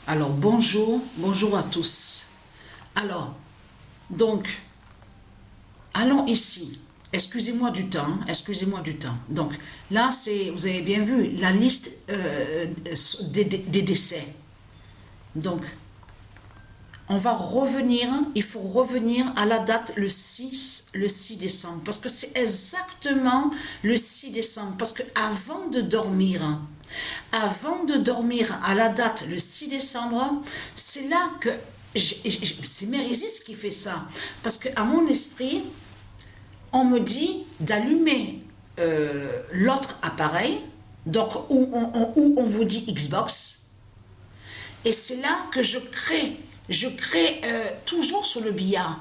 Alors, bonjour à tous. Alors, donc, allons ici. Excusez-moi du temps. Donc, là, vous avez bien vu, la liste des décès. Donc, il faut revenir à la date le 6 décembre, parce que c'est exactement le 6 décembre, parce que avant de dormir à la date le 6 décembre, c'est là que, c'est Mérésis qui fait ça, parce que à mon esprit, on me dit d'allumer l'autre appareil, donc où on vous dit Xbox, et c'est là que je crée toujours sur le billard.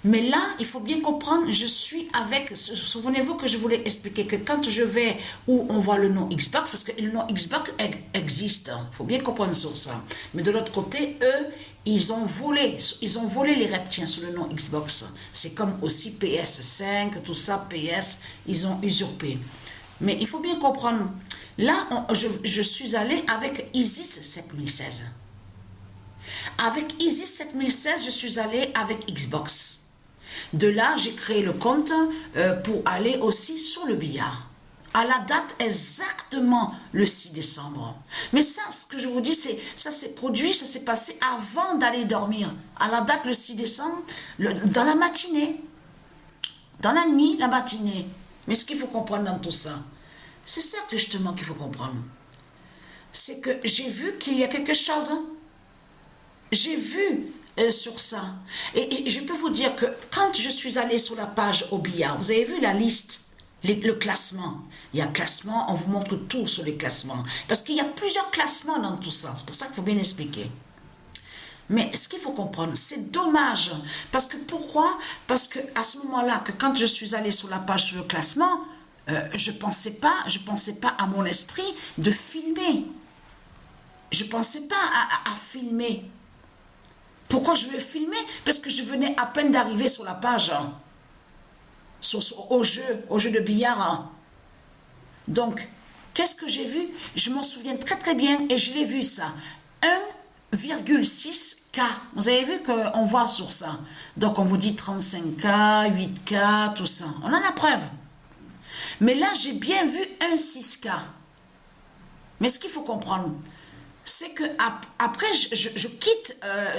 Mais là, il faut bien comprendre, je suis avec, souvenez-vous que je voulais expliquer que quand je vais où on voit le nom Xbox, parce que le nom Xbox existe, il faut bien comprendre sur ça. Mais de l'autre côté, eux, ils ont volé les reptiens sous le nom Xbox. C'est comme aussi PS5, tout ça, PS, ils ont usurpé. Mais il faut bien comprendre, là, je suis allé avec ISIS 7016. Avec ISIS 7016, je suis allé avec Xbox. De là, j'ai créé le compte pour aller aussi sur le billard. À la date exactement le 6 décembre. Mais ça, ce que je vous dis, ça s'est produit, ça s'est passé avant d'aller dormir. À la date le 6 décembre, dans la matinée. Dans la nuit, la matinée. Mais ce qu'il faut comprendre dans tout ça, c'est ça que justement qu'il faut comprendre. C'est que j'ai vu qu'il y a quelque chose. J'ai vu sur ça. Et je peux vous dire que quand je suis allée sur la page au billard, vous avez vu la liste, le classement. Il y a classement, on vous montre tout sur les classements. Parce qu'il y a plusieurs classements dans tout ça. C'est pour ça qu'il faut bien expliquer. Mais ce qu'il faut comprendre, c'est dommage. Parce que pourquoi? Parce que à ce moment-là, que quand je suis allée sur la page sur le classement, je pensais pas à mon esprit de filmer. Je pensais pas à filmer. Pourquoi je vais filmer? Parce que je venais à peine d'arriver sur la page, au jeu de billard. Donc, qu'est-ce que j'ai vu? Je m'en souviens très très bien et je l'ai vu ça. 1,6K. Vous avez vu qu'on voit sur ça. Donc, on vous dit 35K, 8K, tout ça. On a la preuve. Mais là, j'ai bien vu un 6K. Mais ce qu'il faut comprendre, c'est que après je quitte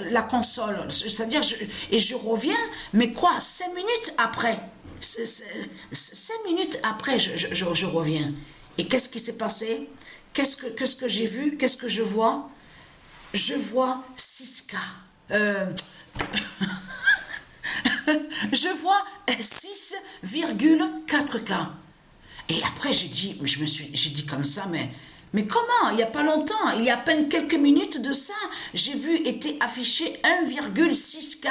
la console, c'est-à-dire et je reviens, mais quoi, 5 minutes après, 5 minutes après je reviens. Et qu'est-ce qui s'est passé? Qu'est-ce que j'ai vu? Qu'est-ce que je vois? Je vois 6K. Je vois 6,4K. Et après j'ai dit comme ça, mais comment? Il n'y a pas longtemps, il y a à peine quelques minutes de ça, j'ai vu était affiché 1,6K.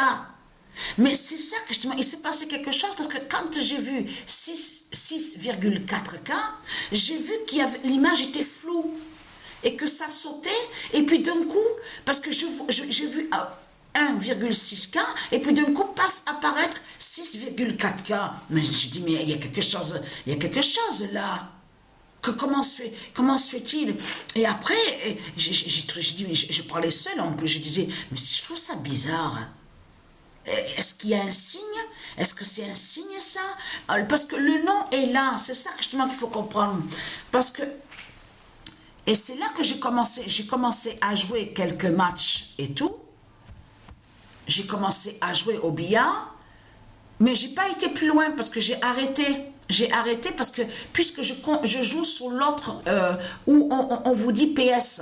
Mais c'est ça que justement, il s'est passé quelque chose parce que quand j'ai vu 6,4K, j'ai vu l'image était floue et que ça sautait. Et puis d'un coup, parce que j'ai vu 1,6K et puis d'un coup, paf, apparaître 6,4K. Mais j'ai dit, mais il y a quelque chose là. Comment se fait-il? Et après, j'ai dit, mais je parlais seul en plus, je disais, mais je trouve ça bizarre. Est-ce qu'il y a un signe? Est-ce que c'est un signe ça? Parce que le nom est là, c'est ça justement qu'il faut comprendre. Parce que, et c'est là que j'ai commencé à jouer quelques matchs et tout. J'ai commencé à jouer au billard, mais j'ai pas été plus loin parce que j'ai arrêté parce que puisque je joue sur l'autre où on vous dit PS.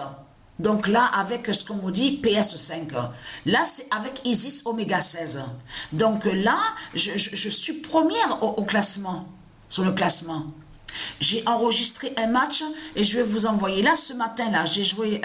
Donc là, avec ce qu'on vous dit PS5. Là, c'est avec ISIS Oméga 16. Donc là, je suis première au classement, sur le classement. J'ai enregistré un match et je vais vous envoyer. Là, ce matin-là, j'ai joué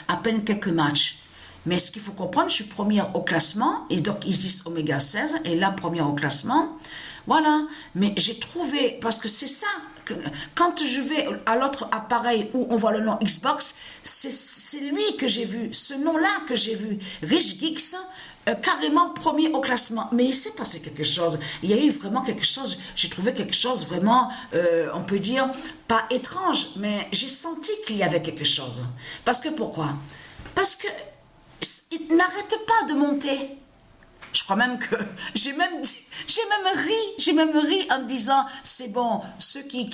à peine quelques matchs. Mais ce qu'il faut comprendre, je suis première au classement, et donc ISIS Oméga 16 est la première au classement. Voilà, mais j'ai trouvé, parce que c'est ça, que, quand je vais à l'autre appareil où on voit le nom Xbox, c'est lui que j'ai vu, ce nom-là que j'ai vu, Rich Geeks, carrément premier au classement. Mais il s'est passé quelque chose, il y a eu vraiment quelque chose, j'ai trouvé quelque chose vraiment, on peut dire, pas étrange, mais j'ai senti qu'il y avait quelque chose. Parce que pourquoi? Parce que il n'arrête pas de monter. Je crois même que j'ai même ri en disant c'est bon, ceux qui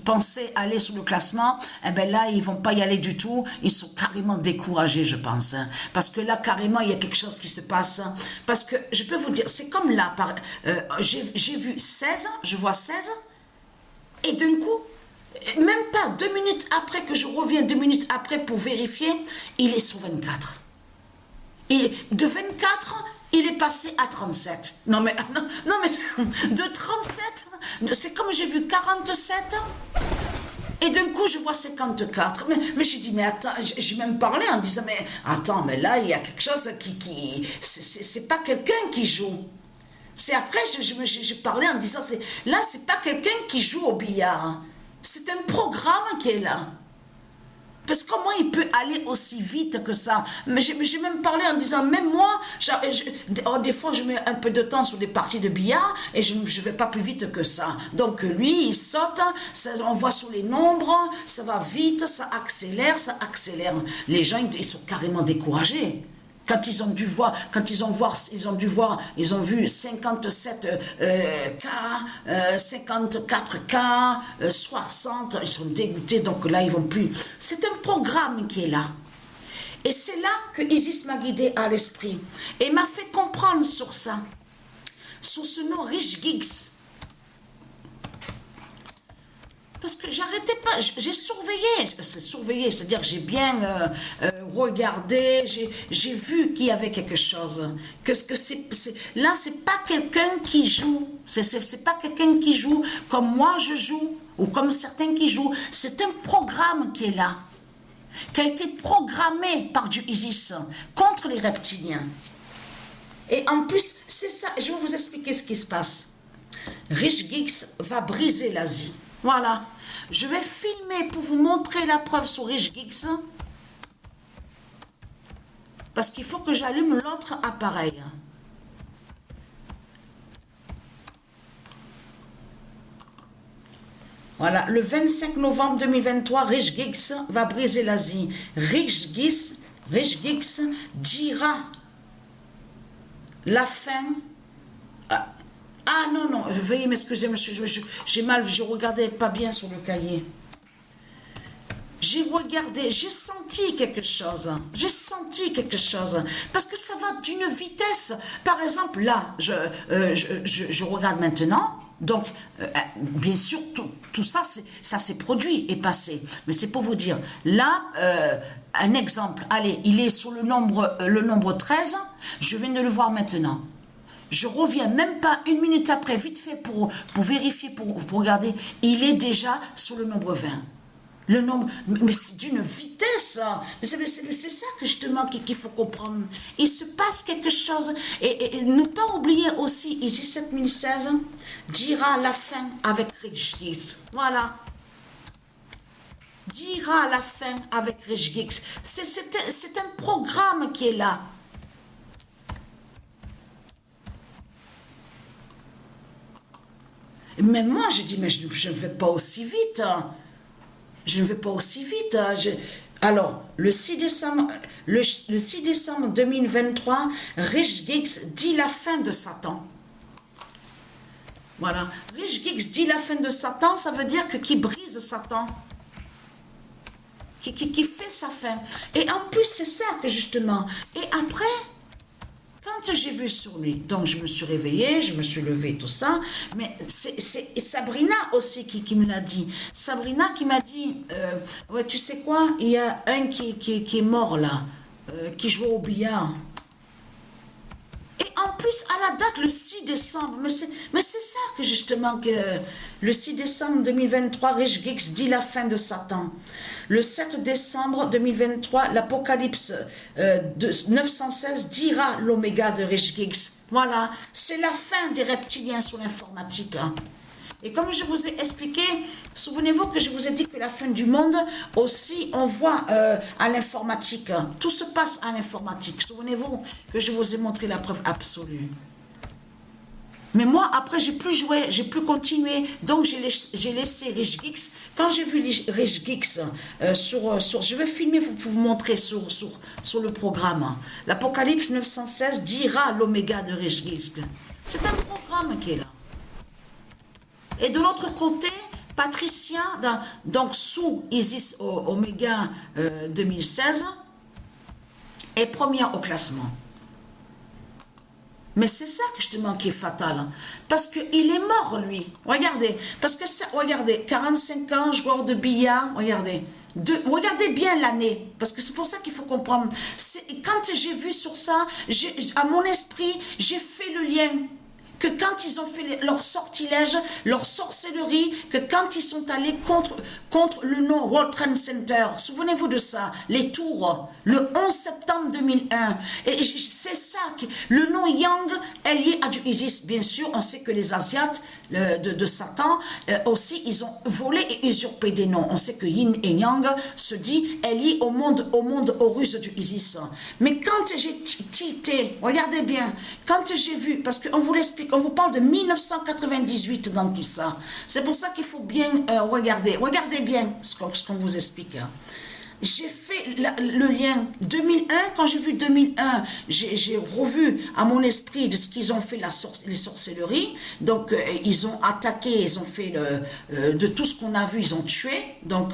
pensaient aller sur le classement, eh ben là ils vont pas y aller du tout, ils sont carrément découragés, je pense, hein. Parce que là carrément il y a quelque chose qui se passe, hein. Parce que je peux vous dire, c'est comme là, j'ai vu 16, je vois 16, et d'un coup, même pas 2 minutes après que je reviens, 2 minutes après pour vérifier, il est sur 24. Et de 24, il est passé à 37. Non mais de 37, c'est comme j'ai vu 47, et d'un coup je vois 54. Mais j'ai dit, mais attends, j'ai même parlé en disant, mais attends, mais là il y a quelque chose c'est pas quelqu'un qui joue. C'est après, je parlais en disant, là c'est pas quelqu'un qui joue au billard. C'est un programme qui est là. Parce que comment il peut aller aussi vite que ça? Mais j'ai même parlé en disant, même moi, des fois je mets un peu de temps sur des parties de billard et je ne vais pas plus vite que ça. Donc lui, il saute, on voit sur les nombres, ça va vite, ça accélère. Les gens, ils sont carrément découragés. Quand ils ont vu 57 K, 54 K, 60, ils sont dégoûtés, donc là ils vont plus. C'est un programme qui est là. Et c'est là que Isis m'a guidé à l'esprit et m'a fait comprendre sur ça, sur ce nom Rich Geeks. Parce que j'arrêtais pas, j'ai surveillé, c'est-à-dire que j'ai bien regardé, j'ai vu qu'il y avait quelque chose. Là, c'est pas quelqu'un qui joue, c'est pas quelqu'un qui joue comme moi je joue, ou comme certains qui jouent. C'est un programme qui est là, qui a été programmé par du Isis contre les reptiliens. Et en plus, c'est ça, je vais vous expliquer ce qui se passe. Rich Geeks va briser l'Asie. Voilà, je vais filmer pour vous montrer la preuve sur Rich Geeks. Parce qu'il faut que j'allume l'autre appareil. Voilà, le 25 novembre 2023, Rich Geeks va briser l'Asie. Rich Geeks dira la fin. Ah non, veuillez m'excuser, monsieur, j'ai mal, je regardais pas bien sur le cahier. J'ai regardé, j'ai senti quelque chose. Parce que ça va d'une vitesse. Par exemple, là, je regarde maintenant. Donc, bien sûr, tout ça, ça s'est produit et passé. Mais c'est pour vous dire, là, un exemple. Allez, il est sur le nombre 13. Je viens de le voir maintenant. Je reviens même pas 1 minute après, vite fait pour vérifier, pour regarder. Il est déjà sur le nombre 20. Le nombre, mais c'est d'une vitesse. C'est ça que justement qu'il faut comprendre. Il se passe quelque chose. Et ne pas oublier aussi, ici 7016 dira la fin avec Rich Geeks. Voilà. Dira la fin avec Rich Geeks. C'est un programme qui est là. Mais moi, j'ai dit, mais je ne vais pas aussi vite. Je ne vais pas aussi vite. Alors, le 6 décembre 2023, Rich Geeks dit la fin de Satan. Voilà. Rich Geeks dit la fin de Satan, ça veut dire que qui brise Satan. Qui fait sa fin. Et en plus, c'est ça que justement. Et après, quand j'ai vu sur lui, donc je me suis réveillée, je me suis levée, tout ça, mais c'est Sabrina aussi qui me l'a dit. Sabrina qui m'a dit, ouais, tu sais quoi, il y a un qui est mort là, qui jouait au billard. Et en plus, à la date, le 6 décembre, mais c'est ça que justement, que le 6 décembre 2023, Rich Geeks dit la fin de Satan. Le 7 décembre 2023, l'Apocalypse 916 dira l'oméga de Rich Geeks. Voilà, c'est la fin des reptiliens sur l'informatique. Hein. Et comme je vous ai expliqué, souvenez-vous que je vous ai dit que la fin du monde aussi, on voit à l'informatique. Tout se passe à l'informatique. Souvenez-vous que je vous ai montré la preuve absolue. Mais moi, après, j'ai plus joué, j'ai plus continué. Donc, j'ai laissé Rich Geeks. Quand j'ai vu Rich Geeks je vais filmer pour vous montrer sur le programme. L'Apocalypse 916 dira l'oméga de Rich Geeks. C'est un programme qui est là. Et de l'autre côté, Patricia, donc sous Isis Oméga 2016, est première au classement. Mais c'est ça justement qui est fatal. Parce qu'il est mort, lui. Regardez. Parce que ça, regardez, 45 ans, joueur de billard, regardez. Regardez bien l'année. Parce que c'est pour ça qu'il faut comprendre. Quand j'ai vu sur ça, à mon esprit, j'ai fait le lien. Que quand ils ont fait leur sortilège, leur sorcellerie, que quand ils sont allés contre le nom World Trade Center, souvenez-vous de ça, les tours, le 11 septembre 2001, et c'est ça, le nom Yang est lié à du Isis. Bien sûr, on sait que les Asiates de Satan, aussi, ils ont volé et usurpé des noms. On sait que Yin et Yang se dit est lié au monde horus du Isis. Mais quand j'ai tité, regardez bien, quand j'ai vu, parce qu'on vous l'explique, on vous parle de 1998 dans tout ça. C'est pour ça qu'il faut bien regarder. Regardez bien ce qu'on vous explique. J'ai fait le lien 2001, quand j'ai vu 2001, j'ai revu à mon esprit de ce qu'ils ont fait les sorcelleries. Donc, ils ont attaqué, ils ont fait de tout ce qu'on a vu, ils ont tué. Donc,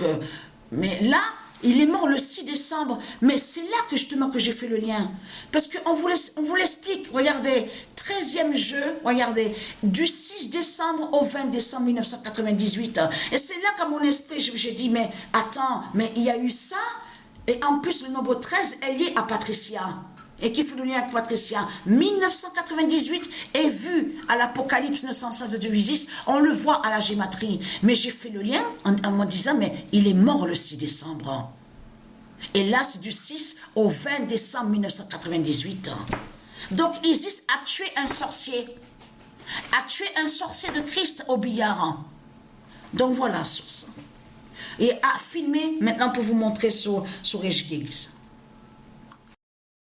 mais là, il est mort le 6 décembre. Mais c'est là que justement que j'ai fait le lien. Parce qu'on vous l'explique. Regardez, 13e jeu, regardez, du 6 décembre au 20 décembre 1998. Et c'est là qu'à mon esprit, j'ai dit, mais attends, mais il y a eu ça. Et en plus, le nombre 13 est lié à Patricia. Et qui fait le lien avec Patricia. 1998 est vu à l'Apocalypse 916 de Isis. On le voit à la gématrie. Mais j'ai fait le lien en me disant, mais il est mort le 6 décembre. Et là, c'est du 6 au 20 décembre 1998. Donc, Isis a tué un sorcier. A tué un sorcier de Christ au billard. Donc, voilà sur ça. Et a filmé, maintenant pour vous montrer sur Rich Geeks.